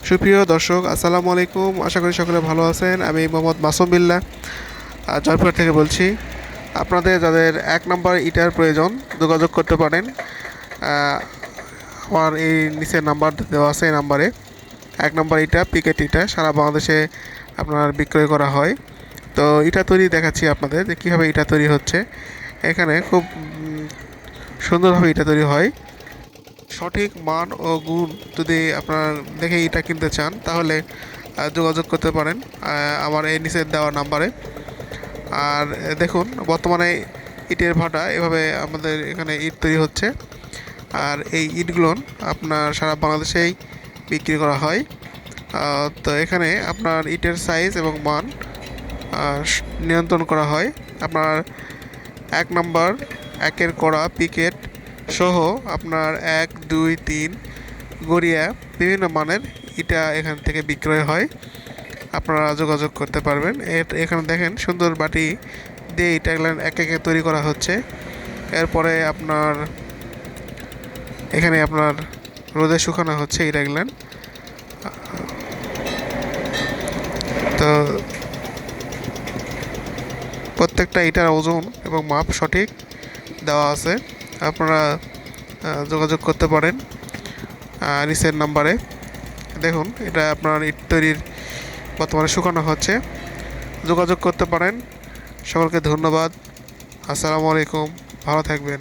সুপ্রিয় দর্শক, আসসালামু আলাইকুম। আশা করি সকলে ভালো আছেন। আমি মোহাম্মদ মাসুম বিল্লাহ জয়পুর থেকে বলছি। আপনাদের যাদের 1 নম্বর ইটার প্রয়োজন যোগাযোগ করতে পারেন। আহ, আমার এই নিচের নাম্বার দেওয়া আছে, এই নাম্বারে 1 নম্বর ইটা পিকেট ইটা সারা বাংলাদেশে আপনার বিক্রয় করা হয়। তো ইটা তৈরি দেখাচ্ছি আপনাদের যে কীভাবে ইটা তৈরি হচ্ছে। এখানে খুব সুন্দরভাবে ইটা তৈরি হয়। সঠিক মান ও গুণ যদি আপনার দেখে ইটা কিনতে চান তাহলে যোগাযোগ করতে পারেন আমার এই নিচে দেওয়া নাম্বারে। আর দেখুন, বর্তমানে ইটের ভাটা এভাবে আমাদের এখানে ইট তৈরি হচ্ছে। আর এই ইটগুলো আপনার সারা বাংলাদেশেই বিক্রি করা হয়। তো এখানে আপনার ইটের সাইজ এবং মান নিয়ন্ত্রণ করা হয়। আপনার 1 নম্বর, একের কড়া, পিকেট সহ আপনার 1, 2, 3 গড়িয়া বিভিন্ন মানের ইটা এখান থেকে বিক্রয় হয়। আপনারা যোগাযোগ করতে পারবেন। এখানে দেখেন সুন্দর বাটি দিয়ে ইটাগুলো এক একে তৈরি করা হচ্ছে। এরপরে এখানে আপনার রোদে শুকানো হচ্ছে ইটাগুলো। তো প্রত্যেকটা ইটার ওজন এবং মাপ সঠিক দেওয়া আছে। আপনারা যোগাযোগ করতে পারেন নিচের নাম্বারে। দেখুন, এটা আপনার ইট তৈরির বর্তমানে শুকানো হচ্ছে। যোগাযোগ করতে পারেন। সকলকে ধন্যবাদ। আসসালামু আলাইকুম, ভালো থাকবেন।